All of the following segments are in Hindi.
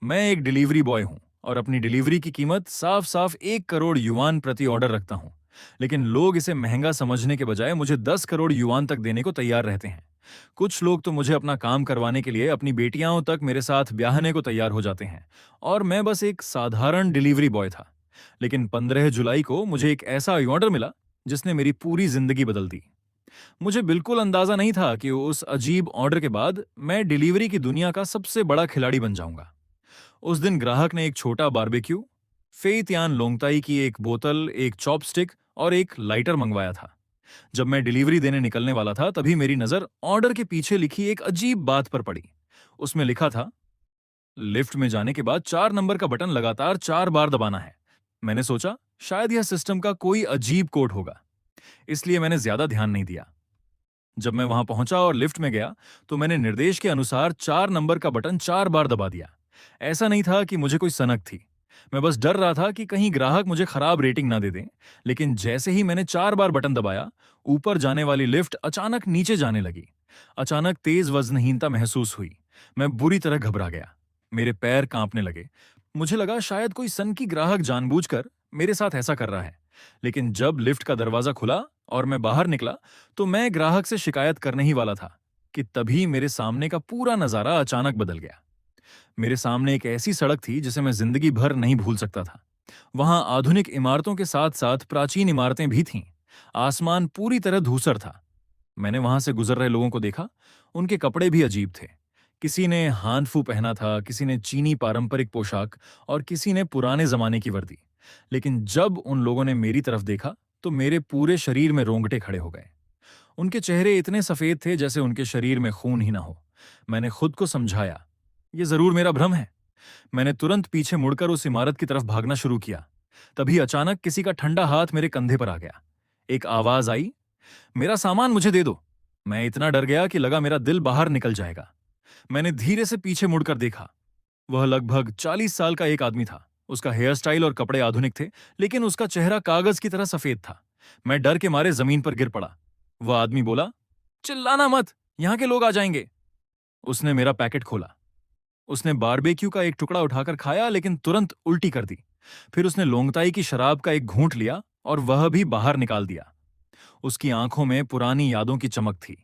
मैं एक डिलीवरी बॉय हूँ और अपनी डिलीवरी की कीमत साफ साफ 1 करोड़ युआन प्रति ऑर्डर रखता हूँ। लेकिन लोग इसे महंगा समझने के बजाय मुझे 10 करोड़ युआन तक देने को तैयार रहते हैं। कुछ लोग तो मुझे अपना काम करवाने के लिए अपनी बेटियां तक मेरे साथ ब्याहने को तैयार हो जाते हैं। और मैं बस एक साधारण डिलीवरी बॉय था। लेकिन 15 जुलाई को मुझे एक ऐसा ऑर्डर मिला जिसने मेरी पूरी जिंदगी बदल दी। मुझे बिल्कुल अंदाजा नहीं था कि उस अजीब ऑर्डर के बाद मैं डिलीवरी की दुनिया का सबसे बड़ा खिलाड़ी बन जाऊंगा। उस दिन ग्राहक ने एक छोटा बारबेक्यू, फेइतियान लोंगताई की एक बोतल, एक चॉपस्टिक और एक लाइटर मंगवाया था। जब मैं डिलीवरी देने निकलने वाला था तभी मेरी नजर ऑर्डर के पीछे लिखी एक अजीब बात पर पड़ी। उसमें लिखा था, लिफ्ट में जाने के बाद 4 नंबर का बटन लगातार 4 बार दबाना है। मैंने सोचा शायद यह सिस्टम का कोई अजीब कोड होगा, इसलिए मैंने ज्यादा ध्यान नहीं दिया। जब मैं वहां पहुंचा और लिफ्ट में गया तो मैंने निर्देश के अनुसार 4 नंबर का बटन 4 बार दबा दिया। ऐसा नहीं था कि मुझे कोई सनक थी। मैं बस डर रहा था कि कहीं ग्राहक मुझे खराब रेटिंग ना दे दें। लेकिन जैसे ही मैंने 4 बार बटन दबाया, ऊपर जाने वाली लिफ्ट अचानक नीचे जाने लगी। अचानक तेज वजनहीनता महसूस हुई। मैं बुरी तरह घबरा गया। मेरे पैर कांपने लगे। मुझे लगा शायद कोई सनकी ग्राहक जानबूझकर मेरे साथ ऐसा कर रहा है। लेकिन जब लिफ्ट का दरवाजा खुला और मैं बाहर निकला तो मैं ग्राहक से शिकायत करने ही वाला था कि तभी मेरे सामने का पूरा नजारा अचानक बदल गया। मेरे सामने एक ऐसी सड़क थी जिसे मैं जिंदगी भर नहीं भूल सकता था। वहां आधुनिक इमारतों के साथ साथ प्राचीन इमारतें भी थीं। आसमान पूरी तरह धूसर था। मैंने वहां से गुजर रहे लोगों को देखा। उनके कपड़े भी अजीब थे। किसी ने हानफू पहना था, किसी ने चीनी पारंपरिक पोशाक और किसी ने पुराने जमाने की वर्दी। लेकिन जब उन लोगों ने मेरी तरफ देखा तो मेरे पूरे शरीर में रोंगटे खड़े हो गए। उनके चेहरे इतने सफेद थे जैसे उनके शरीर में खून ही ना हो। मैंने खुद को समझाया, ये जरूर मेरा भ्रम है। मैंने तुरंत पीछे मुड़कर उस इमारत की तरफ भागना शुरू किया। तभी अचानक किसी का ठंडा हाथ मेरे कंधे पर आ गया। एक आवाज आई, मेरा सामान मुझे दे दो। मैं इतना डर गया कि लगा मेरा दिल बाहर निकल जाएगा। मैंने धीरे से पीछे मुड़कर देखा। वह लगभग 40 साल का एक आदमी था। उसका हेयर स्टाइल और कपड़े आधुनिक थे, लेकिन उसका चेहरा कागज की तरह सफेद था। मैं डर के मारे जमीन पर गिर पड़ा। वह आदमी बोला, चिल्लाना मत, यहां के लोग आ जाएंगे। उसने मेरा पैकेट खोला। उसने बारबेक्यू का एक टुकड़ा उठाकर खाया, लेकिन तुरंत उल्टी कर दी। फिर उसने लोंगताई की शराब का एक घूंट लिया और वह भी बाहर निकाल दिया। उसकी आंखों में पुरानी यादों की चमक थी।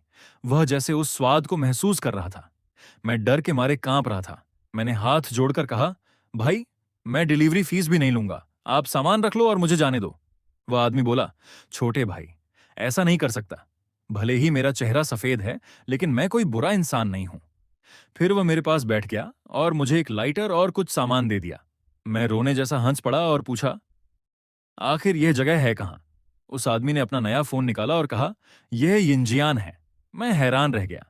वह जैसे उस स्वाद को महसूस कर रहा था। मैं डर के मारे कांप रहा था। मैंने हाथ जोड़कर कहा, भाई, मैं डिलीवरी फीस भी नहीं लूंगा। आप सामान रख लो और मुझे जाने दो। वह आदमी बोला, छोटे भाई, ऐसा नहीं कर सकता। भले ही मेरा चेहरा सफेद है, लेकिन मैं कोई बुरा इंसान नहीं हूं। फिर वह मेरे पास बैठ गया और मुझे एक लाइटर और कुछ सामान दे दिया। मैं रोने जैसा हंस पड़ा और पूछा, आखिर यह जगह है कहाँ? उस आदमी ने अपना नया फोन निकाला और कहा, यह यिंजियान है। मैं हैरान रह गया।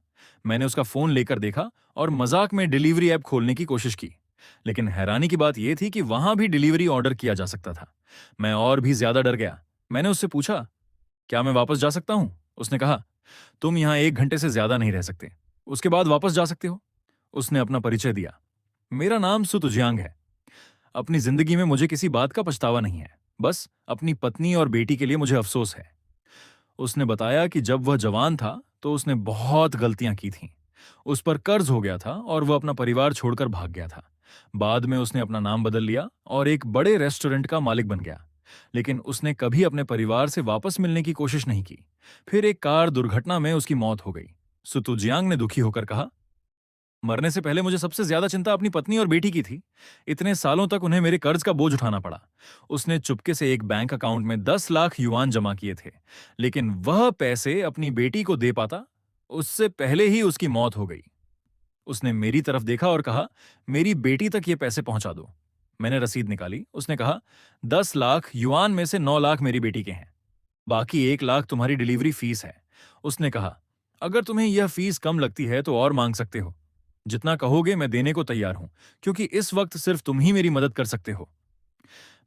मैंने उसका फोन लेकर देखा और मजाक में डिलीवरी ऐप खोलने की कोशिश की। लेकिन हैरानी की बात यह थी कि वहां भी डिलीवरी ऑर्डर किया जा सकता था। मैं और भी ज्यादा डर गया। मैंने उससे पूछा, क्या मैं वापस जा सकता हूं? उसने कहा, तुम यहां 1 घंटे से ज्यादा नहीं रह सकते। उसके बाद वापस जा सकते हो। उसने अपना परिचय दिया। मेरा नाम सुतुजियांग है। अपनी जिंदगी में मुझे किसी बात का पछतावा नहीं है। बस अपनी पत्नी और बेटी के लिए मुझे अफसोस है। उसने बताया कि जब वह जवान था तो उसने बहुत गलतियां की थीं। उस पर कर्ज हो गया था और वह अपना परिवार छोड़कर भाग गया था। बाद में उसने अपना नाम बदल लिया और एक बड़े रेस्टोरेंट का मालिक बन गया। लेकिन उसने कभी अपने परिवार से वापस मिलने की कोशिश नहीं की। फिर एक कार दुर्घटना में उसकी मौत हो गई। सुतुजियांग ने दुखी होकर कहा, मरने से पहले मुझे सबसे ज्यादा चिंता अपनी पत्नी और बेटी की थी। इतने सालों तक उन्हें मेरे कर्ज का बोझ उठाना पड़ा। उसने चुपके से एक बैंक अकाउंट में 10 लाख युआन जमा किए थे, लेकिन वह पैसे अपनी बेटी को दे पाता उससे पहले ही उसकी मौत हो गई। उसने मेरी तरफ देखा और कहा, मेरी बेटी तक ये पैसे पहुंचा दो। मैंने रसीद निकाली। उसने कहा, 10 लाख युआन में से 9 लाख मेरी बेटी के हैं। बाकी 1 लाख तुम्हारी डिलीवरी फीस है। उसने कहा, अगर तुम्हें यह फीस कम लगती है तो और मांग सकते हो। जितना कहोगे मैं देने को तैयार हूं, क्योंकि इस वक्त सिर्फ तुम ही मेरी मदद कर सकते हो।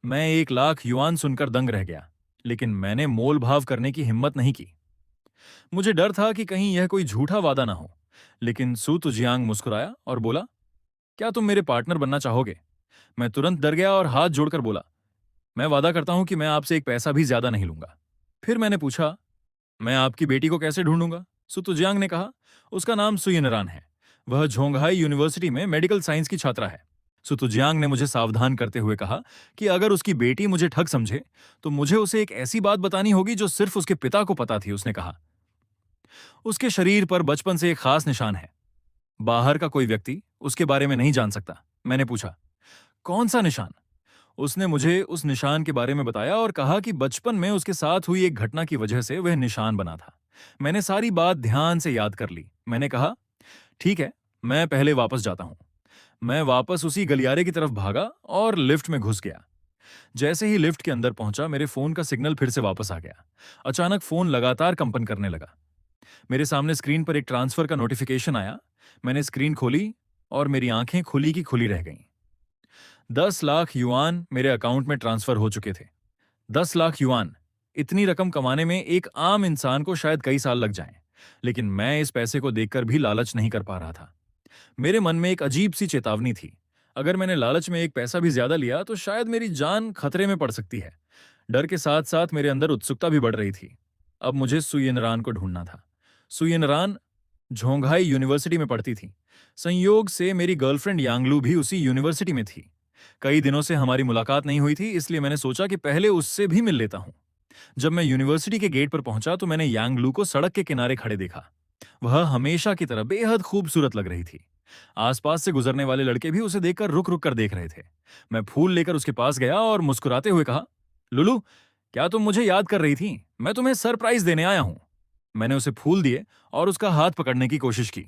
मैं 1 लाख युआन सुनकर दंग रह गया, लेकिन मैंने मोल भाव करने की हिम्मत नहीं की। मुझे डर था कि कहीं यह कोई झूठा वादा ना हो। लेकिन सू तुजियांग मुस्कुराया और बोला, क्या तुम मेरे पार्टनर बनना चाहोगे? मैं तुरंत डर गया और हाथ जोड़कर बोला, मैं वादा करता हूं कि मैं आपसे एक पैसा भी ज्यादा नहीं लूंगा। फिर मैंने पूछा, मैं आपकी बेटी को कैसे ढूंढूंगा? सुतुजियांग ने कहा, उसका नाम सुयनरान है। वह झोंगहाई यूनिवर्सिटी में मेडिकल साइंस की छात्रा है। सुतुजियांग ने मुझे सावधान करते हुए कहा कि अगर उसकी बेटी मुझे ठग समझे तो मुझे उसे एक ऐसी बात बतानी होगी जो सिर्फ उसके पिता को पता थी। उसने कहा, उसके शरीर पर बचपन से एक खास निशान है। बाहर का कोई व्यक्ति उसके बारे में नहीं जान सकता। मैंने पूछा, कौन सा निशान? उसने मुझे उस निशान के बारे में बताया और कहा कि बचपन में उसके साथ हुई एक घटना की वजह से वह निशान बना था। मैंने सारी बात ध्यान से याद कर ली। मैंने कहा, ठीक है, मैं पहले वापस जाता हूं। मैं वापस उसी गलियारे की तरफ भागा और लिफ्ट में घुस गया। जैसे ही लिफ्ट के अंदर पहुंचा, मेरे फोन का सिग्नल फिर से वापस आ गया। अचानक फोन लगातार कंपन करने लगा। मेरे सामने स्क्रीन पर एक ट्रांसफर का नोटिफिकेशन आया। मैंने स्क्रीन खोली और मेरी आंखें खुली की खुली रह गईं। 10 लाख युआन मेरे अकाउंट में ट्रांसफर हो चुके थे। 10 लाख युआन, इतनी रकम कमाने में एक आम इंसान को शायद कई साल लग जाएं, लेकिन मैं इस पैसे को देखकर भी लालच नहीं कर पा रहा था। मेरे मन में एक अजीब सी चेतावनी थी। अगर मैंने लालच में एक पैसा भी ज्यादा लिया तो शायद मेरी जान खतरे में पड़ सकती है। डर के साथ साथ मेरे अंदर उत्सुकता भी बढ़ रही थी। अब मुझे सुयेनरान को ढूंढना था। सुयेनरान झोंघाई यूनिवर्सिटी में पढ़ती थी। संयोग से मेरी गर्लफ्रेंड यांगलू भी उसी यूनिवर्सिटी में थी। कई दिनों से हमारी मुलाकात नहीं हुई थी, इसलिए मैंने सोचा कि पहले उससे भी मिल लेता हूं। जब मैं यूनिवर्सिटी के गेट पर पहुंचा तो मैंने यांगलू को सड़क के किनारे खड़े देखा। वह हमेशा की तरह बेहद खूबसूरत लग रही थी। आसपास से गुजरने वाले लड़के भी उसे देखकर रुक रुक कर देख रहे थे। मैं फूल लेकर उसके पास गया और मुस्कुराते हुए कहा, लुलू, क्या तुम मुझे याद कर रही थी? मैं तुम्हें सरप्राइज देने आया हूं। मैंने उसे फूल दिए और उसका हाथ पकड़ने की कोशिश की,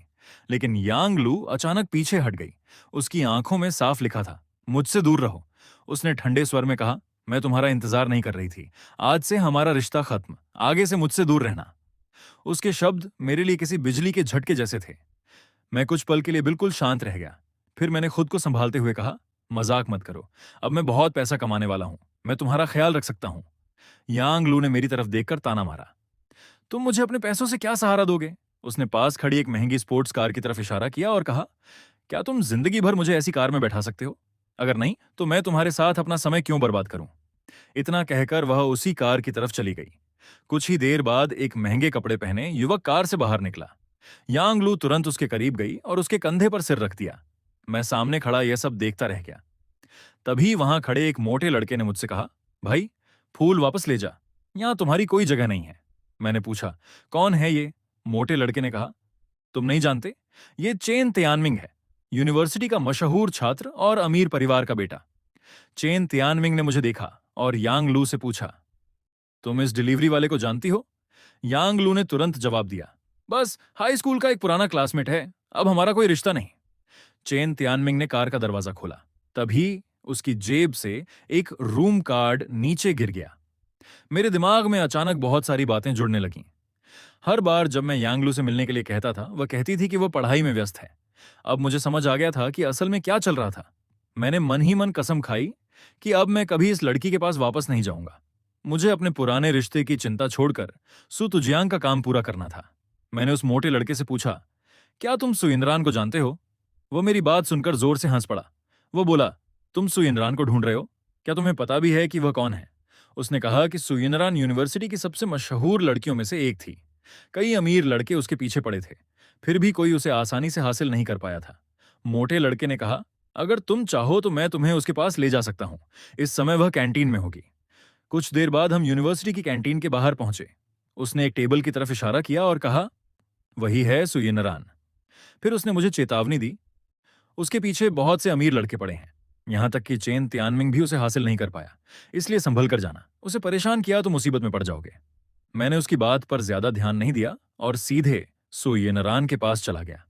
लेकिन यांगलू अचानक पीछे हट गई। उसकी आंखों में साफ लिखा था, मुझसे दूर रहो। उसने ठंडे स्वर में कहा, मैं तुम्हारा इंतजार नहीं कर रही थी। आज से हमारा रिश्ता खत्म। आगे से मुझसे दूर रहना। उसके शब्द मेरे लिए किसी बिजली के झटके जैसे थे। मैं कुछ पल के लिए बिल्कुल शांत रह गया। फिर मैंने खुद को संभालते हुए कहा, मजाक मत करो। अब मैं बहुत पैसा कमाने वाला हूं। मैं तुम्हारा ख्याल रख सकता हूं। यांग लू ने मेरी तरफ देखकर ताना मारा, तुम मुझे अपने पैसों से क्या सहारा दोगे? उसने पास खड़ी एक महंगी स्पोर्ट्स कार की तरफ इशारा किया और कहा, क्या तुम जिंदगी भर मुझे ऐसी कार में बैठा सकते हो? अगर नहीं तो मैं तुम्हारे साथ अपना समय क्यों बर्बाद करूं? इतना कहकर वह उसी कार की तरफ चली गई। कुछ ही देर बाद एक महंगे कपड़े पहने युवक कार से बाहर निकला। यांग लू तुरंत उसके करीब गई और उसके कंधे पर सिर रख दिया। मैं सामने खड़ा यह सब देखता रह गया। तभी वहां खड़े एक मोटे लड़के ने मुझसे कहा, भाई, फूल वापस ले जा, यहां तुम्हारी कोई जगह नहीं है। मैंने पूछा, कौन है ये? मोटे लड़के ने कहा, तुम नहीं जानते? ये चेन तियानमिंग है, यूनिवर्सिटी का मशहूर छात्र और अमीर परिवार का बेटा। चेन तियानमिंग ने मुझे देखा और यांग लू से पूछा, तुम इस डिलीवरी वाले को जानती हो? यांग लू ने तुरंत जवाब दिया, बस हाई स्कूल का एक पुराना क्लासमेट है, अब हमारा कोई रिश्ता नहीं। चेन तियानमिंग ने कार का दरवाजा खोला। तभी उसकी जेब से एक रूम कार्ड नीचे गिर गया। मेरे दिमाग में अचानक बहुत सारी बातें जुड़ने लगीं। हर बार जब मैं यांगलू से मिलने के लिए कहता था, वह कहती थी कि वह पढ़ाई में व्यस्त है। अब मुझे समझ आ गया था कि असल में क्या चल रहा था। मैंने मन ही मन कसम खाई कि अब मैं कभी इस लड़की के पास वापस नहीं जाऊंगा। मुझे अपने पुराने रिश्ते की चिंता छोड़कर सु तुजियांग का काम पूरा करना था। मैंने उस मोटे लड़के से पूछा, क्या तुम सुइनरान को जानते हो? वो मेरी बात सुनकर जोर से हंस पड़ा। वो बोला, तुम सुइनरान को ढूंढ रहे हो? क्या तुम्हें पता भी है कि वह कौन है? उसने कहा कि सुइनरान यूनिवर्सिटी की सबसे मशहूर लड़कियों में से एक थी। कई अमीर लड़के उसके पीछे पड़े थे, फिर भी कोई उसे आसानी से हासिल नहीं कर पाया था। मोटे लड़के ने कहा, अगर तुम चाहो तो मैं तुम्हें उसके पास ले जा सकता हूं। इस समय वह कैंटीन में होगी। कुछ देर बाद हम यूनिवर्सिटी की कैंटीन के बाहर पहुंचे। उसने एक टेबल की तरफ इशारा किया और कहा, वही है सुयेनरान। फिर उसने मुझे चेतावनी दी, उसके पीछे बहुत से अमीर लड़के पड़े हैं। यहां तक कि चेन तियानमिंग भी उसे हासिल नहीं कर पाया, इसलिए संभल कर जाना। उसे परेशान किया तो मुसीबत में पड़ जाओगे। मैंने उसकी बात पर ज्यादा ध्यान नहीं दिया और सीधे सुयेनरान के पास चला गया।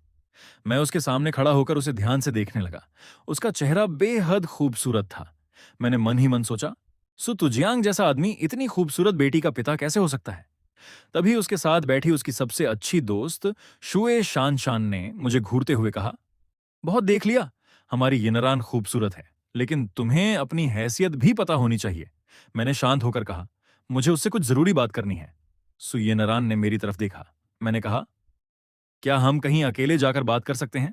मैं उसके सामने खड़ा होकर उसे ध्यान से देखने लगा। उसका चेहरा बेहद खूबसूरत था। मैंने मन ही मन सोचा, सु तुजियांग जैसा आदमी इतनी खूबसूरत बेटी का पिता कैसे हो सकता है? तभी उसके साथ बैठी उसकी सबसे अच्छी दोस्त शुए शान शान ने मुझे घूरते हुए कहा, बहुत देख लिया, हमारी यिनरान खूबसूरत है, लेकिन तुम्हें अपनी हैसियत भी पता होनी चाहिए। मैंने शांत होकर कहा, मुझे उससे कुछ जरूरी बात करनी है। सुयेनरान ने मेरी तरफ देखा। मैंने कहा, क्या हम कहीं अकेले जाकर बात कर सकते हैं?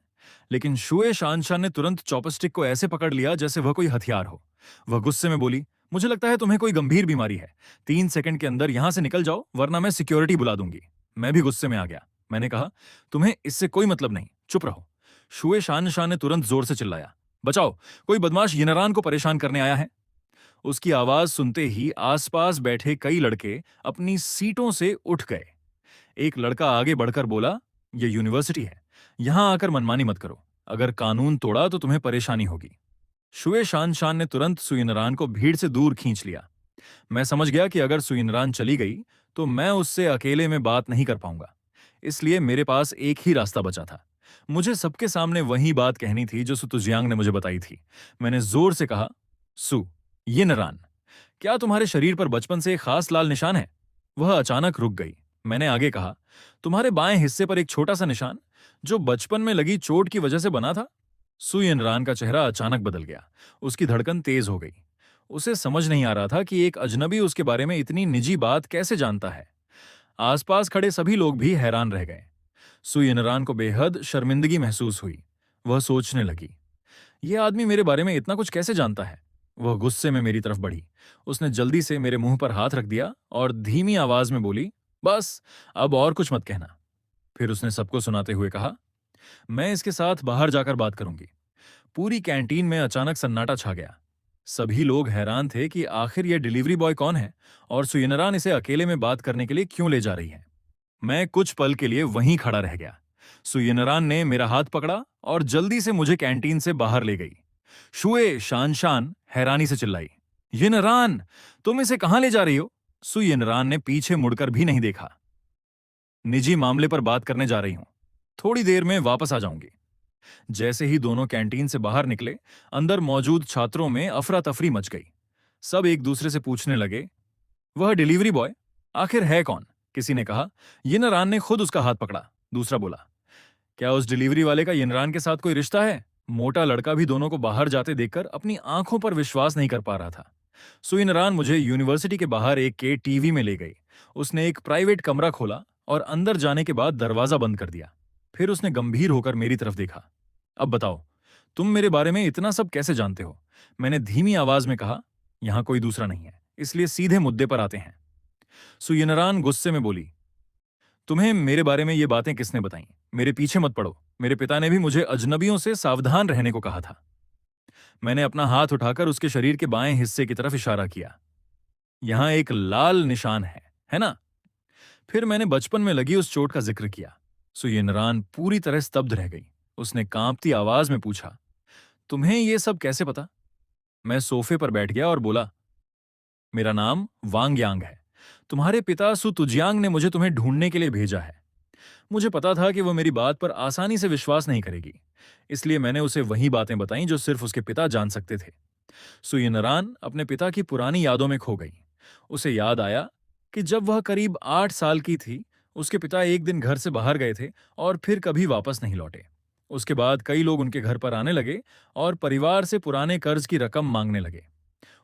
लेकिन शुए शानशान ने तुरंत चॉपस्टिक को ऐसे पकड़ लिया जैसे वह कोई हथियार हो। वह गुस्से में बोली, मुझे लगता है तुम्हें कोई गंभीर बीमारी है। 3 सेकंड के अंदर यहां से निकल जाओ, वरना मैं सिक्योरिटी बुला दूंगी। मैं भी गुस्से में आ गया। मैंने कहा, तुम्हें इससे कोई मतलब नहीं, चुप रहो। शुए शानशान ने तुरंत जोर से चिल्लाया, बचाओ, कोई बदमाश यिनरान को परेशान करने आया है। उसकी आवाज सुनते ही आसपास बैठे कई लड़के अपनी सीटों से उठ गए। एक लड़का आगे बढ़कर बोला, यह यूनिवर्सिटी है, यहां आकर मनमानी मत करो। अगर कानून तोड़ा तो तुम्हें परेशानी होगी। शुए शान शान ने तुरंत सुइनरान को भीड़ से दूर खींच लिया। मैं समझ गया कि अगर सुइनरान चली गई तो मैं उससे अकेले में बात नहीं कर पाऊंगा। इसलिए मेरे पास एक ही रास्ता बचा था। मुझे सबके सामने वही बात कहनी थी जो सु तुजियांग ने मुझे बताई थी। मैंने जोर से कहा, सु, यिनरान, क्या तुम्हारे शरीर पर बचपन से एक खास लाल निशान है? वह अचानक रुक गई। मैंने आगे कहा, तुम्हारे बाएं हिस्से पर एक छोटा सा निशान, जो बचपन में लगी चोट की वजह से बना था। सु यिनरान का चेहरा अचानक बदल गया। उसकी धड़कन तेज हो गई। उसे समझ नहीं आ रहा था कि एक अजनबी उसके बारे में इतनी निजी बात कैसे जानता है। आसपास खड़े सभी लोग भी हैरान रह गए। सु यिनरान को बेहद शर्मिंदगी महसूस हुई। वह सोचने लगी, यह आदमी मेरे बारे में इतना कुछ कैसे जानता है? वह गुस्से में मेरी तरफ बढ़ी। उसने जल्दी से मेरे मुंह पर हाथ रख दिया और धीमी आवाज में बोली, बस, अब और कुछ मत कहना। फिर उसने सबको सुनाते हुए कहा, मैं इसके साथ बाहर जाकर बात करूंगी। पूरी कैंटीन में अचानक सन्नाटा छा गया। सभी लोग हैरान थे कि आखिर यह डिलीवरी बॉय कौन है और सुयनरान इसे अकेले में बात करने के लिए क्यों ले जा रही है। मैं कुछ पल के लिए वहीं खड़ा रह गया। सुयनरान ने मेरा हाथ पकड़ा और जल्दी से मुझे कैंटीन से बाहर ले गई। शुए शान शान हैरानी से चिल्लाई, यिनरान, तुम इसे कहां ले जा रही हो? सुयनरान ने पीछे मुड़कर भी नहीं देखा। निजी मामले पर बात करने जा रही हूं, थोड़ी देर में वापस आ जाऊंगी। जैसे ही दोनों कैंटीन से बाहर निकले, अंदर मौजूद छात्रों में अफरा तफरी मच गई। सब एक दूसरे से पूछने लगे, वह डिलीवरी बॉय आखिर है कौन? किसी ने कहा, यिनरान ने खुद उसका हाथ पकड़ा। दूसरा बोला, क्या उस डिलीवरी वाले का यिनरान के साथ कोई रिश्ता है? मोटा लड़का भी दोनों को बाहर जाते देखकर अपनी आंखों पर विश्वास नहीं कर पा रहा था। सुइनरान मुझे यूनिवर्सिटी के बाहर एक के टीवी में ले गई। उसने एक प्राइवेट कमरा खोला और अंदर जाने के बाद दरवाजा बंद कर दिया। फिर उसने गंभीर होकर मेरी तरफ देखा। अब बताओ, तुम मेरे बारे में इतना सब कैसे जानते हो? मैंने धीमी आवाज में कहा, यहां कोई दूसरा नहीं है, इसलिए सीधे मुद्दे पर आते हैं। सुइनरान गुस्से में बोली, तुम्हें मेरे बारे में ये बातें किसने बताई? मेरे पीछे मत पड़ो। मेरे पिता ने भी मुझे अजनबियों से सावधान रहने को कहा था। मैंने अपना हाथ उठाकर उसके शरीर के बाएं हिस्से की तरफ इशारा किया। यहां एक लाल निशान है ना? फिर मैंने बचपन में लगी उस चोट का जिक्र किया। सुयनरान पूरी तरह स्तब्ध रह गई। उसने कांपती आवाज में पूछा, तुम्हें ये सब कैसे पता? मैं सोफे पर बैठ गया और बोला, मेरा नाम वांग यांग है। तुम्हारे पिता सु तुजियांग ने मुझे तुम्हें ढूंढने के लिए भेजा है। मुझे पता था कि वह मेरी बात पर आसानी से विश्वास नहीं करेगी, इसलिए मैंने उसे वही बातें बताईं जो सिर्फ उसके पिता जान सकते थे। सुयनरान अपने पिता की पुरानी यादों में खो गई। उसे याद आया कि जब वह करीब 8 साल की थी, उसके पिता एक दिन घर से बाहर गए थे और फिर कभी वापस नहीं लौटे। उसके बाद कई लोग उनके घर पर आने लगे और परिवार से पुराने कर्ज की रकम मांगने लगे।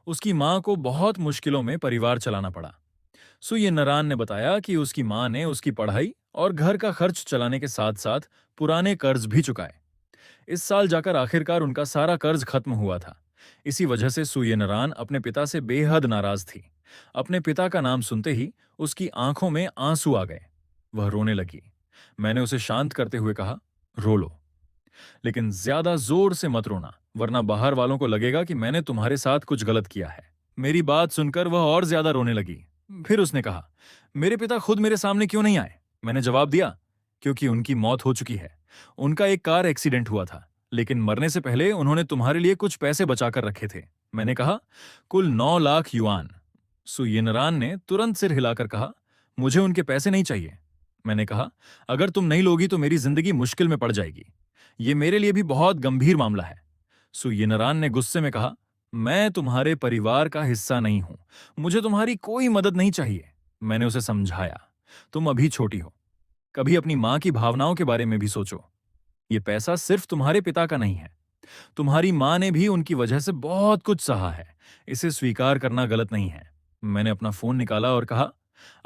उसकी मां को बहुत मुश्किलों में परिवार चलाना पड़ा। सुयनरान ने बताया कि उसकी मां ने उसकी पढ़ाई और घर का खर्च चलाने के साथ साथ पुराने कर्ज भी चुकाए। इस साल जाकर आखिरकार उनका सारा कर्ज खत्म हुआ था। इसी वजह से सुयनरान अपने पिता से बेहद नाराज थी। अपने पिता का नाम सुनते ही उसकी आंखों में आंसू आ गए। वह रोने लगी। मैंने उसे शांत करते हुए कहा, रो लो, लेकिन ज्यादा जोर से मत रोना, वरना बाहर वालों को लगेगा कि मैंने तुम्हारे साथ कुछ गलत किया है। मेरी बात सुनकर वह और ज्यादा रोने लगी। फिर उसने कहा, मेरे पिता खुद मेरे सामने क्यों नहीं आए? मैंने जवाब दिया, क्योंकि उनकी मौत हो चुकी है। उनका एक कार एक्सीडेंट हुआ था, लेकिन मरने से पहले उन्होंने तुम्हारे लिए कुछ पैसे बचाकर रखे थे। मैंने कहा, कुल 9 लाख युआन। सुयनरान ने तुरंत सिर हिलाकर कहा, मुझे उनके पैसे नहीं चाहिए। मैंने कहा, अगर तुम नहीं लोगी तो मेरी जिंदगी मुश्किल में पड़ जाएगी। ये मेरे लिए भी बहुत गंभीर मामला है। सुयनरान ने गुस्से में कहा, मैं तुम्हारे परिवार का हिस्सा नहीं हूं, मुझे तुम्हारी कोई मदद नहीं चाहिए। मैंने उसे समझाया, तुम अभी छोटी हो, कभी अपनी मां की भावनाओं के बारे में भी सोचो। ये पैसा सिर्फ तुम्हारे पिता का नहीं है, तुम्हारी मां ने भी उनकी वजह से बहुत कुछ सहा है। इसे स्वीकार करना गलत नहीं है। मैंने अपना फोन निकाला और कहा,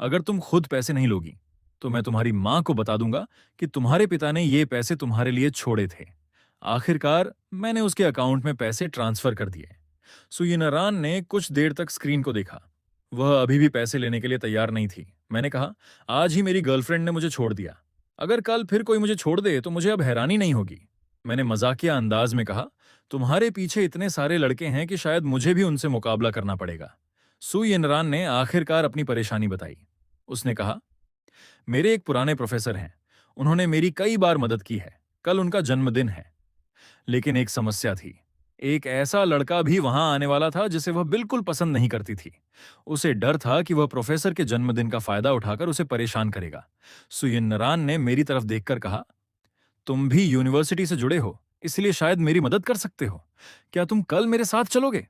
अगर तुम खुद पैसे नहीं लोगी तो मैं तुम्हारी मां को बता दूंगा कि तुम्हारे पिता ने ये पैसे तुम्हारे लिए छोड़े थे। आखिरकार मैंने उसके अकाउंट में पैसे ट्रांसफर कर दिए। सुयनरान ने कुछ देर तक स्क्रीन को देखा। वह अभी भी पैसे लेने के लिए तैयार नहीं थी। मैंने कहा, आज ही मेरी गर्लफ्रेंड ने मुझे छोड़ दिया, अगर कल फिर कोई मुझे छोड़ दे तो मुझे अब हैरानी नहीं होगी। मैंने मजाकिया अंदाज में कहा, तुम्हारे पीछे इतने सारे लड़के हैं कि शायद मुझे भी उनसे मुकाबला करना पड़ेगा। सु यिनरान ने आखिरकार अपनी परेशानी बताई। उसने कहा, मेरे एक पुराने प्रोफेसर हैं। उन्होंने मेरी कई बार मदद की है। कल उनका जन्मदिन है। लेकिन एक समस्या थी। एक ऐसा लड़का भी वहां आने वाला था जिसे वह बिल्कुल पसंद नहीं करती थी। उसे डर था कि वह प्रोफेसर के जन्मदिन का फायदा उठाकर उसे परेशान करेगा। सुयिनरान ने मेरी तरफ देखकर कहा, तुम भी यूनिवर्सिटी से जुड़े हो, इसलिए शायद मेरी मदद कर सकते हो। क्या तुम कल मेरे साथ चलोगे?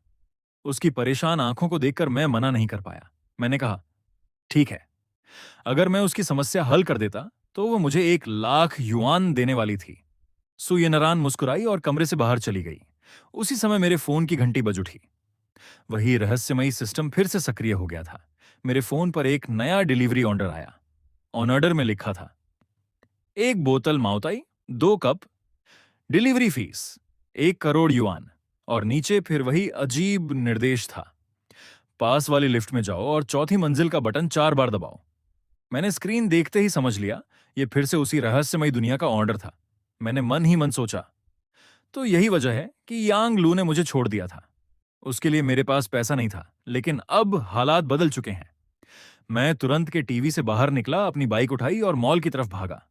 उसकी परेशान आंखों को देखकर मैं मना नहीं कर पाया। मैंने कहा, ठीक है। अगर मैं उसकी समस्या हल कर देता तो वह मुझे 1,00,000 युआन देने वाली थी। सुयिनरान मुस्कुराई और कमरे से बाहर चली गई। उसी समय मेरे फोन की घंटी बज उठी। वही रहस्यमयी सिस्टम फिर से सक्रिय हो गया था। मेरे फोन पर एक नया डिलीवरी ऑर्डर आया। ऑन ऑर्डर में लिखा था, 1 बोतल माओताई, 2 cup, delivery fees 1 crore yuan. और नीचे फिर वही अजीब निर्देश था, पास वाली लिफ्ट में जाओ और चौथी मंजिल का बटन 4 बार दबाओ। मैंने स्क्रीन देखते ही समझ लिया, यह फिर से उसी रहस्यमयी दुनिया का ऑर्डर था। मैंने मन ही मन सोचा, तो यही वजह है कि यांग लू ने मुझे छोड़ दिया था। उसके लिए मेरे पास पैसा नहीं था, लेकिन अब हालात बदल चुके हैं। मैं तुरंत के टीवी से बाहर निकला, अपनी बाइक उठाई और मॉल की तरफ भागा।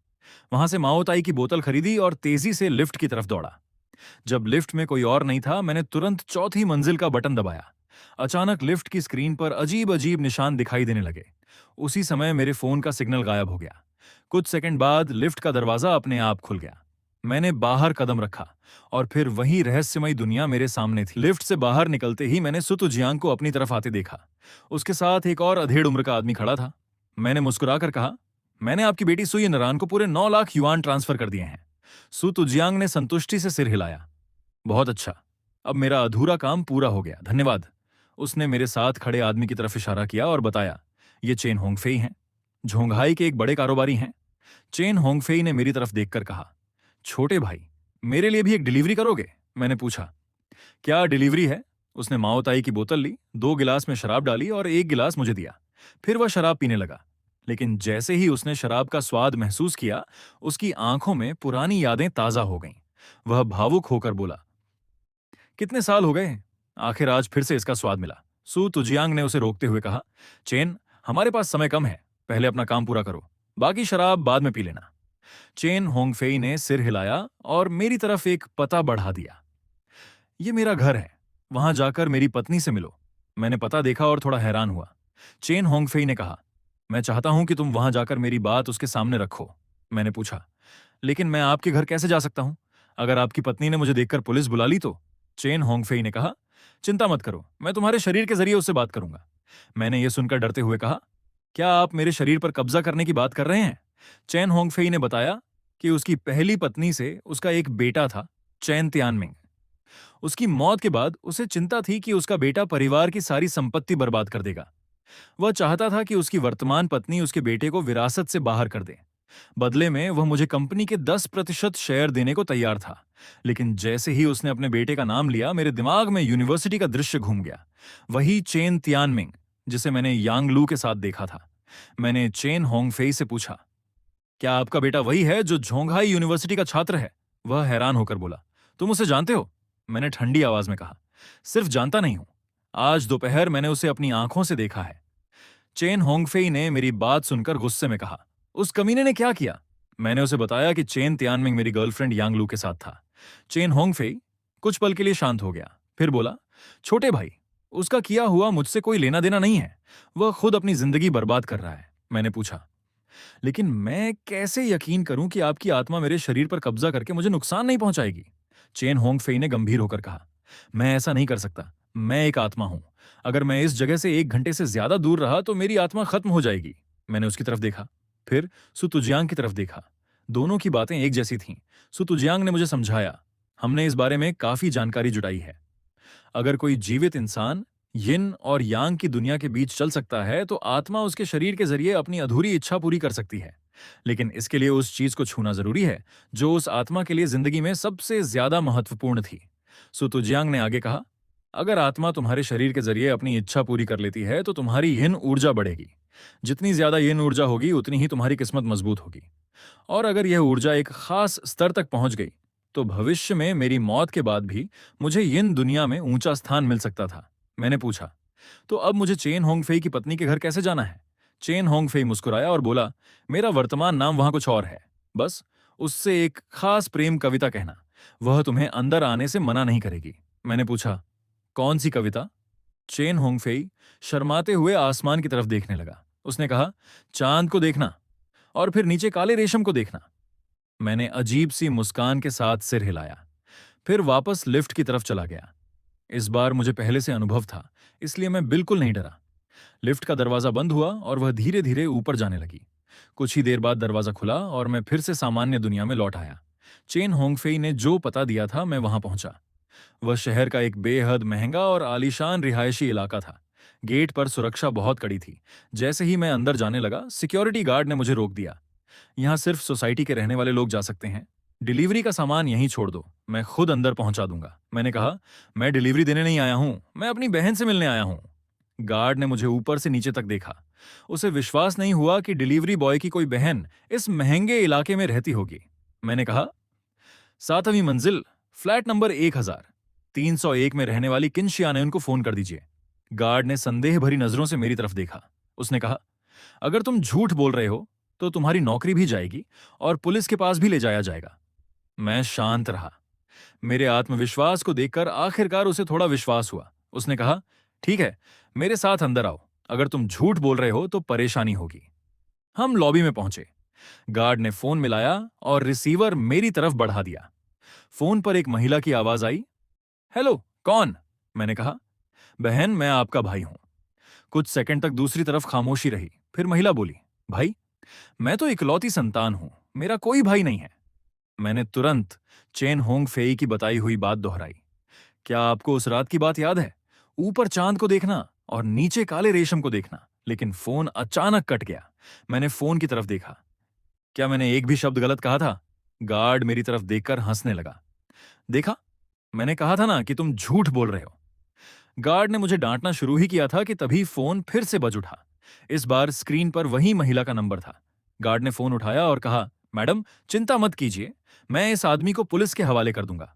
वहां से माओताई की बोतल खरीदी और तेजी से लिफ्ट की तरफ दौड़ा। जब लिफ्ट में कोई और नहीं था, मैंने तुरंत चौथी मंजिल का बटन दबाया। अचानक लिफ्ट की स्क्रीन पर अजीब अजीब निशान दिखाई देने लगे। उसी समय मेरे फोन का सिग्नल गायब हो गया। कुछ सेकंड बाद लिफ्ट का दरवाजा अपने आप खुल गया। मैंने बाहर कदम रखा और फिर वही रहस्यमयी दुनिया मेरे सामने थी। लिफ्ट से बाहर निकलते ही मैंने सुतु जियांग को अपनी तरफ आते देखा। उसके साथ एक और अधेड़ उम्र का आदमी खड़ा था। मैंने मुस्कुराकर कहा, मैंने आपकी बेटी सुयिनरान को पूरे 9,00,000 युआन ट्रांसफर कर दिए हैं। सुतु जियांग ने संतुष्टि से सिर हिलाया। बहुत अच्छा, अब मेरा अधूरा काम पूरा हो गया, धन्यवाद। उसने मेरे साथ खड़े आदमी की तरफ इशारा किया और बताया, ये चेन होंगफेई हैं, झोंगहाई के एक बड़े कारोबारी हैं। चेन होंगफेई ने मेरी तरफ देखकर कहा, छोटे भाई, मेरे लिए भी एक डिलीवरी करोगे? मैंने पूछा, क्या डिलीवरी है? उसने माओताई की बोतल ली, 2 गिलास में शराब डाली और 1 गिलास मुझे दिया। फिर वह शराब पीने लगा। लेकिन जैसे ही उसने शराब का स्वाद महसूस किया, उसकी आंखों में पुरानी यादें ताजा हो गईं। वह भावुक होकर बोला, कितने साल हो गए, आखिर आज फिर से इसका स्वाद मिला। सू तुजियांग ने उसे रोकते हुए कहा, चेन, हमारे पास समय कम है, पहले अपना काम पूरा करो, बाकी शराब बाद में पी लेना। चेन होंगफेई ने सिर हिलाया और मेरी तरफ एक पता बढ़ा दिया। ये मेरा घर है, वहां जाकर मेरी पत्नी से मिलो। मैंने पता देखा और थोड़ा हैरान हुआ। चेन होंगफेई ने कहा, मैं चाहता हूं कि तुम वहां जाकर मेरी बात उसके सामने रखो। मैंने पूछा, लेकिन मैं आपके घर कैसे जा सकता हूं? अगर आपकी पत्नी ने मुझे देखकर पुलिस बुला ली तो? चेन होंगफेई ने कहा, चिंता मत करो, मैं तुम्हारे शरीर के जरिए उससे बात करूंगा। मैंने यह सुनकर डरते हुए कहा, क्या आप मेरे शरीर पर कब्जा करने की बात कर रहे हैं? चैन होंगफेई ने बताया कि उसकी पहली पत्नी से उसका एक बेटा था, चैन तियानमिंग। उसकी मौत के बाद उसे चिंता थी कि उसका बेटा परिवार की सारी संपत्ति बर्बाद कर देगा। वह चाहता था कि उसकी वर्तमान पत्नी उसके बेटे को विरासत से बाहर कर दे। बदले में वह मुझे कंपनी के 10% शेयर देने को तैयार था। लेकिन जैसे ही उसने अपने बेटे का नाम लिया, मेरे दिमाग में यूनिवर्सिटी का दृश्य घूम गया। वही चेन तियानमिंग जिसे मैंने यांग लू के साथ देखा था। मैंने चेन होंगफेई से पूछा, क्या आपका बेटा वही है जो झोंगहाई यूनिवर्सिटी का छात्र है? वह हैरान होकर बोला, तुम उसे जानते हो? मैंने ठंडी आवाज में कहा, सिर्फ जानता नहीं हूं, आज दोपहर मैंने उसे अपनी आंखों से देखा है। चेन होंगफेई ने मेरी बात सुनकर गुस्से में कहा, उस कमीने ने क्या किया? मैंने उसे बताया कि चेन तियानमिंग मेरी गर्लफ्रेंड यांगलू के साथ था। चेन होंगफेई कुछ पल के लिए शांत हो गया, फिर बोला, छोटे भाई, उसका किया हुआ मुझसे कोई लेना देना नहीं है, वह खुद अपनी जिंदगी बर्बाद कर रहा है। मैंने पूछा, लेकिन मैं कैसे यकीन करूं कि आपकी आत्मा मेरे शरीर पर कब्जा करके मुझे नुकसान नहीं पहुंचाएगी? चेन होंगफेई ने गंभीर होकर कहा, मैं ऐसा नहीं कर सकता, मैं एक आत्मा हूं। अगर मैं इस जगह से 1 घंटे से ज्यादा दूर रहा तो मेरी आत्मा खत्म हो जाएगी। मैंने उसकी तरफ देखा, फिर सुतुजियांग की तरफ देखा। दोनों की बातें एक जैसी थीं। सुतुजियांग ने मुझे समझाया, हमने इस बारे में काफी जानकारी जुटाई है। अगर कोई जीवित इंसान यिन और यांग की दुनिया के बीच चल सकता है तो आत्मा उसके शरीर के जरिए अपनी अधूरी इच्छा पूरी कर सकती है। लेकिन इसके लिए उस चीज को छूना जरूरी है जो उस आत्मा के लिए जिंदगी में सबसे ज्यादा महत्वपूर्ण थी। सुतुजियांग ने आगे कहा, अगर आत्मा तुम्हारे शरीर के जरिए अपनी इच्छा पूरी कर लेती है तो तुम्हारी यिन ऊर्जा बढ़ेगी। जितनी ज्यादा यिन ऊर्जा होगी उतनी ही तुम्हारी किस्मत मजबूत होगी। और अगर यह ऊर्जा एक खास स्तर तक पहुंच गई तो भविष्य में मेरी मौत के बाद भी मुझे यिन दुनिया में ऊंचा स्थान मिल सकता था। मैंने पूछा, तो अब मुझे चेन होंगफेई की पत्नी के घर कैसे जाना है? चेन होंगफेई मुस्कुराया और बोला, मेरा वर्तमान नाम वहां कुछ और है। बस उससे एक खास प्रेम कविता कहना, वह तुम्हें अंदर आने से मना नहीं करेगी। मैंने पूछा, कौन सी कविता? चेन होंगफेई शर्माते हुए आसमान की तरफ देखने लगा। उसने कहा, चांद को देखना और फिर नीचे काले रेशम को देखना। मैंने अजीब सी मुस्कान के साथ सिर हिलाया, फिर वापस लिफ्ट की तरफ चला गया। इस बार मुझे पहले से अनुभव था, इसलिए मैं बिल्कुल नहीं डरा। लिफ्ट का दरवाजा बंद हुआ और वह धीरे धीरे ऊपर जाने लगी। कुछ ही देर बाद दरवाजा खुला और मैं फिर से सामान्य दुनिया में लौट आया। चेन होंगफेई ने जो पता दिया था, मैं वहां पहुंचा। वह शहर का एक बेहद महंगा और आलीशान रिहायशी इलाका था। गेट पर सुरक्षा बहुत कड़ी थी। जैसे ही मैं अंदर जाने लगा, सिक्योरिटी गार्ड ने मुझे रोक दिया। यहाँ सिर्फ सोसाइटी के रहने वाले लोग जा सकते हैं। डिलीवरी का सामान यहीं छोड़ दो, मैं खुद अंदर पहुंचा दूंगा। मैंने कहा, मैं डिलीवरी देने नहीं आया हूं, मैं अपनी बहन से मिलने आया हूं। गार्ड ने मुझे ऊपर से नीचे तक देखा। उसे विश्वास नहीं हुआ कि डिलीवरी बॉय की कोई बहन इस महंगे इलाके में रहती होगी। मैंने कहा, 7वीं मंजिल, फ्लैट नंबर 1000, 301 में रहने वाली किनशिया ने उनको फोन कर दीजिए। गार्ड ने संदेह भरी नजरों से मेरी तरफ देखा। उसने कहा, अगर तुम झूठ बोल रहे हो तो तुम्हारी नौकरी भी जाएगी और पुलिस के पास भी ले जाया जाएगा। मैं शांत रहा। मेरे आत्मविश्वास को देखकर आखिरकार उसे थोड़ा विश्वास हुआ। उसने कहा, ठीक है, मेरे साथ अंदर आओ। अगर तुम झूठ बोल रहे हो तो परेशानी होगी। हम लॉबी में पहुंचे। गार्ड ने फोन मिलाया और रिसीवर मेरी तरफ बढ़ा दिया। फोन पर एक महिला की आवाज आई, हेलो, कौन? मैंने कहा, बहन, मैं आपका भाई हूं। कुछ सेकंड तक दूसरी तरफ खामोशी रही। फिर महिला बोली, भाई? मैं तो इकलौती संतान हूं, मेरा कोई भाई नहीं है। मैंने तुरंत चेन होंगफेई की बताई हुई बात दोहराई। क्या आपको उस रात की बात याद है? ऊपर चांद को देखना और नीचे काले रेशम को देखना। लेकिन फोन अचानक कट गया। मैंने फोन की तरफ देखा। क्या मैंने एक भी शब्द गलत कहा था? गार्ड मेरी तरफ देखकर हंसने लगा। देखा, मैंने कहा था ना कि तुम झूठ बोल रहे हो। गार्ड ने मुझे डांटना शुरू ही किया था कि तभी फोन फिर से बज उठा। इस बार स्क्रीन पर वही महिला का नंबर था। गार्ड ने फोन उठाया और कहा, मैडम, चिंता मत कीजिए, मैं इस आदमी को पुलिस के हवाले कर दूंगा।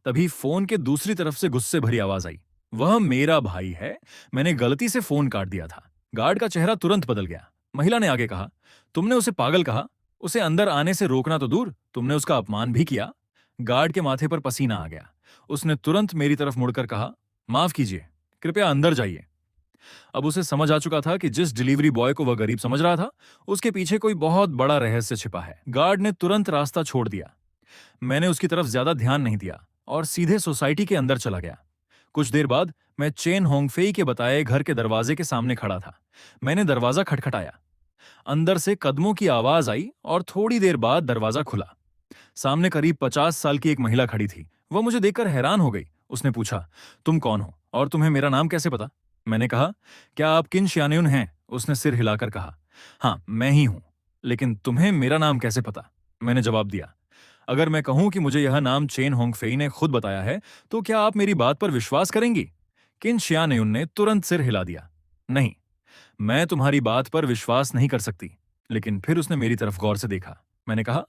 तभी फोन के दूसरी तरफ से गुस्से भरी आवाज आई, वह मेरा भाई है, मैंने गलती से फोन काट दिया था। गार्ड का चेहरा तुरंत बदल गया। महिला ने आगे कहा, तुमने उसे पागल कहा, उसे अंदर आने से रोकना तो दूर, तुमने उसका अपमान भी किया। गार्ड के माथे पर पसीना आ गया। उसने तुरंत मेरी तरफ मुड़कर कहा, माफ कीजिए, कृपया अंदर जाइए। अब उसे समझ आ चुका था कि जिस डिलीवरी बॉय को वह गरीब समझ रहा था, उसके पीछे कोई बहुत बड़ा रहस्य छिपा है। गार्ड ने तुरंत रास्ता छोड़ दिया। मैंने उसकी तरफ ज्यादा ध्यान नहीं दिया और सीधे सोसाइटी के अंदर चला गया। कुछ देर बाद मैं चेन होंगफेई के बताए घर के दरवाजे के सामने खड़ा था। मैंने दरवाजा खटखटाया। अंदर से कदमों की आवाज आई और थोड़ी देर बाद दरवाजा खुला। सामने करीब 50 साल की एक महिला खड़ी थी। वह मुझे देखकर हैरान हो गई। उसने पूछा, तुम कौन हो और तुम्हें मेरा नाम कैसे पता? मैंने कहा, क्या आप किन शियान्युन हैं? उसने सिर हिलाकर कहा, हाँ, मैं ही हूं। लेकिन तुम्हें मेरा नाम कैसे पता? मैंने जवाब दिया, अगर मैं कहूं कि मुझे यह नाम चेन होंगफेई ने खुद बताया है, तो क्या आप मेरी बात पर विश्वास करेंगी? किन शियान्युन ने तुरंत सिर हिला दिया, नहीं, मैं तुम्हारी बात पर विश्वास नहीं कर सकती। लेकिन फिर उसने मेरी तरफ गौर से देखा। मैंने कहा,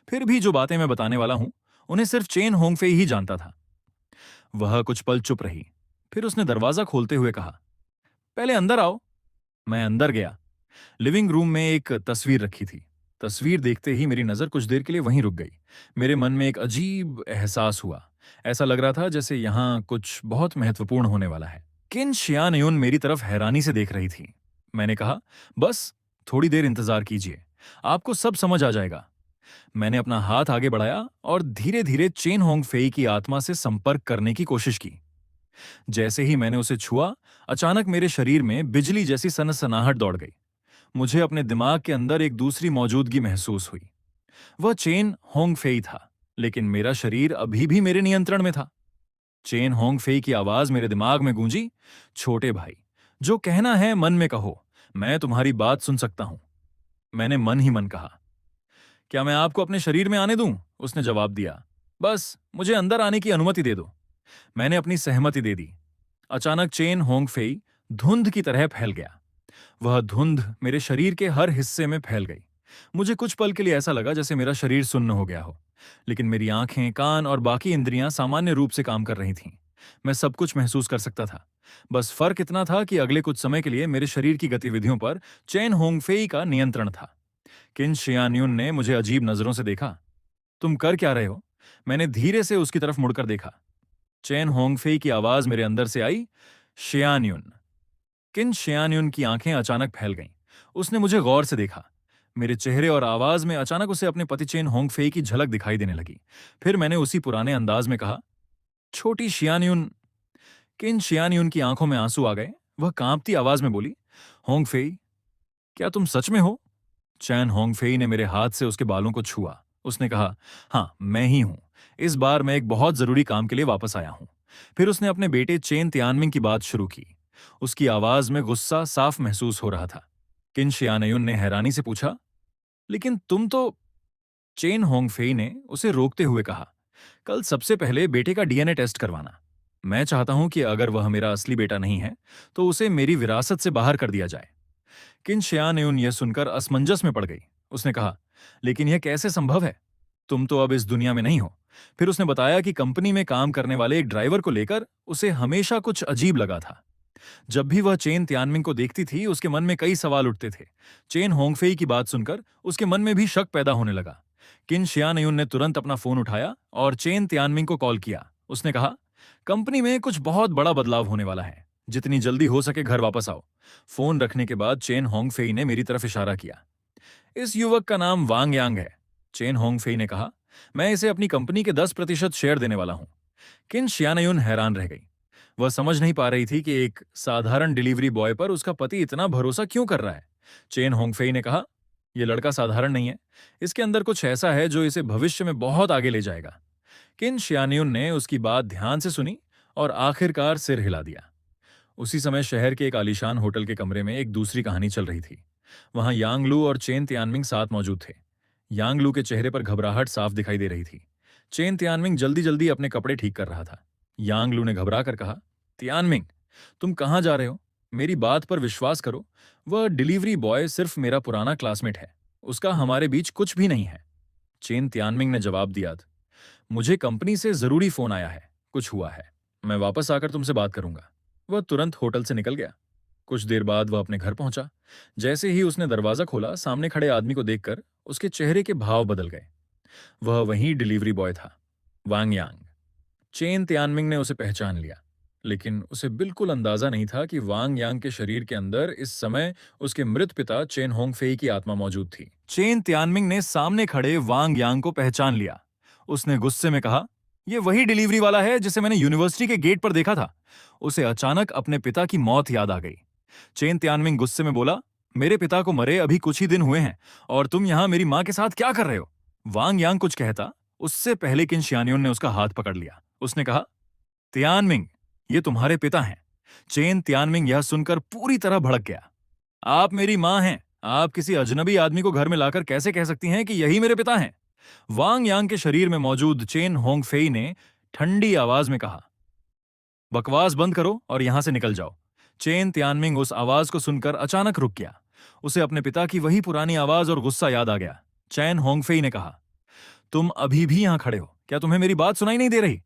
फिर भी जो बातें मैं बताने वाला हूं, उन्हें सिर्फ चेन होंगफेई ही जानता था। वह कुछ पल चुप रही। फिर उसने दरवाजा खोलते हुए कहा, पहले अंदर आओ। मैं अंदर गया। लिविंग रूम में एक तस्वीर रखी थी। तस्वीर देखते ही मेरी नजर कुछ देर के लिए वहीं रुक गई। मेरे मन में एक अजीब एहसास हुआ। ऐसा लग रहा था जैसे यहां कुछ बहुत महत्वपूर्ण होने वाला है। किन शियानयुन मेरी तरफ हैरानी से देख रही थी। मैंने कहा, बस थोड़ी देर इंतजार कीजिए, आपको सब समझ आ जाएगा। मैंने अपना हाथ आगे बढ़ाया और धीरे धीरे चेन होंगफेई की आत्मा से संपर्क करने की कोशिश की। जैसे ही मैंने उसे छुआ, अचानक मेरे शरीर में बिजली जैसी सनसनाहट दौड़ गई। मुझे अपने दिमाग के अंदर एक दूसरी मौजूदगी महसूस हुई। वह चेन होंगफेई था, लेकिन मेरा शरीर अभी भी मेरे नियंत्रण में था। चेन होंगफेई की आवाज मेरे दिमाग में गूंजी, छोटे भाई, जो कहना है मन में कहो, मैं तुम्हारी बात सुन सकता हूं। मैंने मन ही मन कहा, क्या मैं आपको अपने शरीर में आने दूं? उसने जवाब दिया, बस मुझे अंदर आने की अनुमति दे दो। मैंने अपनी सहमति दे दी। अचानक चेन होंगफेई धुंध की तरह फैल गया। वह धुंध मेरे शरीर के हर हिस्से में फैल गई। मुझे कुछ पल के लिए ऐसा लगा जैसे मेरा शरीर सुन्न हो गया हो, लेकिन मेरी आंखें, कान और बाकी इंद्रियां सामान्य रूप से काम कर रही थीं। मैं सब कुछ महसूस कर सकता था। बस फर्क इतना था कि अगले कुछ समय के लिए मेरे शरीर की गतिविधियों पर चेन होंगफेई का नियंत्रण था। किन शियान्यून ने मुझे अजीब नजरों से देखा। तुम कर क्या रहे हो? मैंने धीरे से उसकी तरफ मुड़कर देखा। चेन होंगफेई की आवाज मेरे अंदर से आई, शियान्यून। किन शियान्यून की आंखें अचानक फैल गईं। उसने मुझे गौर से देखा। मेरे चेहरे और आवाज में अचानक उसे अपने पति चेन होंगफेई की झलक दिखाई देने लगी। फिर मैंने उसी पुराने अंदाज में कहा, छोटी शियान्यून। किन शियान्यून की आंखों में आंसू आ गए। वह कांपती आवाज में बोली, होंगफेई, क्या तुम सच में हो? चैन होंगफेई ने मेरे हाथ से उसके बालों को छुआ। उसने कहा, हाँ, मैं ही हूं। इस बार मैं एक बहुत जरूरी काम के लिए वापस आया हूं। फिर उसने अपने बेटे चेन तियानमिंग की बात शुरू की। उसकी आवाज में गुस्सा साफ महसूस हो रहा था। किन शियानयुन ने हैरानी से पूछा, लेकिन तुम तो। चेन होंगफेई ने उसे रोकते हुए कहा, कल सबसे पहले बेटे का डीएनए टेस्ट करवाना। मैं चाहता हूं कि अगर वह मेरा असली बेटा नहीं है तो उसे मेरी विरासत से बाहर कर दिया जाए। किन शियान्यून यह सुनकर असमंजस में पड़ गई। उसने कहा, लेकिन यह कैसे संभव है? तुम तो अब इस दुनिया में नहीं हो। फिर उसने बताया कि कंपनी में काम करने वाले एक ड्राइवर को लेकर उसे हमेशा कुछ अजीब लगा था। जब भी वह चेन तियानमिंग को देखती थी उसके मन में कई सवाल उठते थे। चेन होंगफेई की बात सुनकर उसके मन में भी शक पैदा होने लगा। किन शियानयुन ने तुरंत अपना फोन उठाया और चेन तियानमिंग को कॉल किया। उसने कहा, कंपनी में कुछ बहुत बड़ा बदलाव होने वाला है। जितनी जल्दी हो सके घर वापस आओ। फोन रखने के बाद चेन होंगफेई ने मेरी तरफ इशारा किया। इस युवक का नाम वांग यांग है। चेन होंगफेई ने कहा, मैं इसे अपनी कंपनी के 10% शेयर देने वाला हूं। किन शियानयुन हैरान रह गई। वह समझ नहीं पा रही थी कि एक साधारण डिलीवरी बॉय पर उसका पति इतना भरोसा क्यों कर रहा है। चेन होंगफेई ने कहा, यह लड़का साधारण नहीं है। इसके अंदर कुछ ऐसा है जो इसे भविष्य में बहुत आगे ले जाएगा। किन शियान्युन ने उसकी बात ध्यान से सुनी और आखिरकार सिर हिला दिया। उसी समय शहर के एक आलीशान होटल के कमरे में एक दूसरी कहानी चल रही थी। वहां यांगलू और चेन तियानमिंग साथ मौजूद थे। यांगलू के चेहरे पर घबराहट साफ दिखाई दे रही थी। चेन तियानमिंग जल्दी जल्दी अपने कपड़े ठीक कर रहा था। यांगलू ने घबरा कर कहा, तियानमिंग, तुम कहां जा रहे हो? मेरी बात पर विश्वास करो। वह डिलीवरी बॉय सिर्फ मेरा पुराना क्लासमेट है। उसका हमारे बीच कुछ भी नहीं है। चेन तियानमिंग ने जवाब दिया, मुझे कंपनी से जरूरी फोन आया है। कुछ हुआ है। मैं वापस आकर तुमसे बात करूंगा। वह तुरंत होटल से निकल गया। कुछ देर बाद वह अपने घर पहुंचा। जैसे ही उसने दरवाजा खोला, सामने खड़े आदमी को देखकर उसके चेहरे के भाव बदल गए। वह वही डिलीवरी बॉय था, वांग यांग। चेन तियानमिंग ने उसे पहचान लिया, लेकिन उसे बिल्कुल अंदाजा नहीं था कि वांग यांग के शरीर के अंदर इस समय उसके मृत पिता चेन होंगफेई की आत्मा मौजूद थी। चेन तियानमिंग ने सामने खड़े वांग यांग को पहचान लिया। उसने गुस्से में कहा, यह वही डिलीवरी वाला है जिसे मैंने यूनिवर्सिटी के गेट पर देखा था। उसे अचानक अपने पिता की मौत याद आ गई। चेन तियानमिंग गुस्से में बोला, मेरे पिता को मरे अभी कुछ ही दिन हुए हैं और तुम यहां मेरी मां के साथ क्या कर रहे हो? वांग यांग कुछ कहता, उससे पहले किन शियान्युन ने उसका हाथ पकड़ लिया। उसने कहा, तियानमिंग, ये तुम्हारे पिता हैं। चेन तियानमिंग यह सुनकर पूरी तरह भड़क गया। आप मेरी मां हैं। आप किसी अजनबी आदमी को घर में लाकर कैसे कह सकती हैं कि यही मेरे पिता हैं? वांग यांग के शरीर में मौजूद चेन होंगफेई ने ठंडी आवाज में कहा, बकवास बंद करो और यहां से निकल जाओ। चेन तियानमिंग उस आवाज को सुनकर अचानक रुक गया। उसे अपने पिता की वही पुरानी आवाज और गुस्सा याद आ गया। चेन होंगफेई ने कहा, तुम अभी भी यहां खड़े हो? क्या तुम्हें मेरी बात सुनाई नहीं दे रही?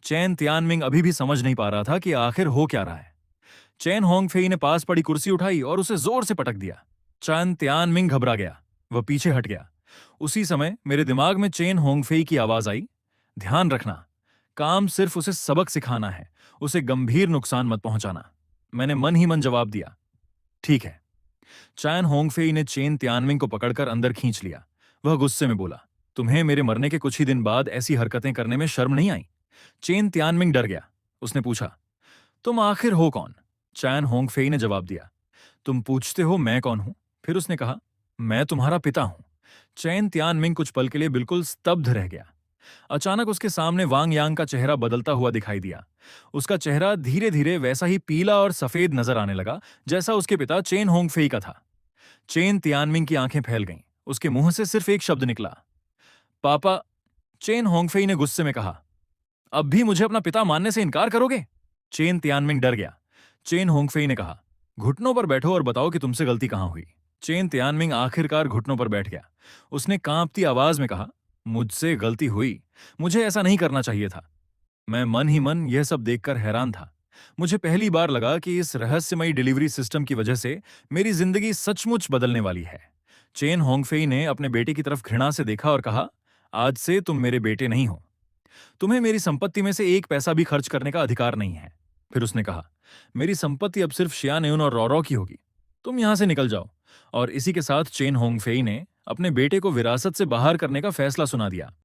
चेन तियानमिंग अभी भी समझ नहीं पा रहा था कि आखिर हो क्या रहा है। चेन होंगफेई ने पास पड़ी कुर्सी उठाई और उसे जोर से पटक दिया। चेन तियानमिंग घबरा गया। वह पीछे हट गया। उसी समय मेरे दिमाग में चेन होंगफेई की आवाज आई, ध्यान रखना, काम सिर्फ उसे सबक सिखाना है, उसे गंभीर नुकसान मत पहुंचाना। मैंने मन ही मन जवाब दिया, ठीक है। चैन होंगफेई ने चेन तियानमिंग को पकड़कर अंदर खींच लिया। वह गुस्से में बोला, तुम्हें मेरे मरने के कुछ ही दिन बाद ऐसी हरकतें करने में शर्म नहीं आई? चेन तियानमिंग डर गया। उसने पूछा, तुम आखिर हो कौन? चैन होंगफेई ने जवाब दिया, तुम पूछते हो मैं कौन हूं? फिर उसने कहा, मैं तुम्हारा पिता हूं। चैन तियानमिंग कुछ पल के लिए बिल्कुल स्तब्ध रह गया। अचानक उसके सामने वांग यांग का चेहरा बदलता हुआ दिखाई दिया। उसका चेहरा धीरे धीरे वैसा ही पीला और सफेद नजर आने लगा जैसा उसके पिता चेन होंगफेई का था। चेन तियानमिंग की आंखें फैल गईं। उसके मुंह से सिर्फ एक शब्द निकला, पापा। चेन होंगफेई ने गुस्से में कहा, अब भी मुझे अपना पिता मानने से इनकार करोगे? चेन तियानमिंग डर गया। चेन होंगफेई ने कहा, घुटनों पर बैठो और बताओ कि तुमसे गलती कहां हुई। चेन तियानमिंग आखिरकार घुटनों पर बैठ गया। उसने कांपती आवाज में कहा, मुझसे गलती हुई, मुझे ऐसा नहीं करना चाहिए था। मैं मन ही मन यह सब देखकर हैरान था। मुझे पहली बार लगा कि इस रहस्यमयी डिलीवरी सिस्टम की वजह से मेरी जिंदगी सचमुच बदलने वाली है। चेन होंगफेई ने अपने बेटे की तरफ घृणा से देखा और कहा, आज से तुम मेरे बेटे नहीं हो। तुम्हें मेरी संपत्ति में से एक पैसा भी खर्च करने का अधिकार नहीं है। फिर उसने कहा, मेरी संपत्ति अब सिर्फ शियान और रौरौ की होगी। तुम यहां से निकल जाओ। और इसी के साथ चेन होंगफेई ने अपने बेटे को विरासत से बाहर करने का फैसला सुना दिया।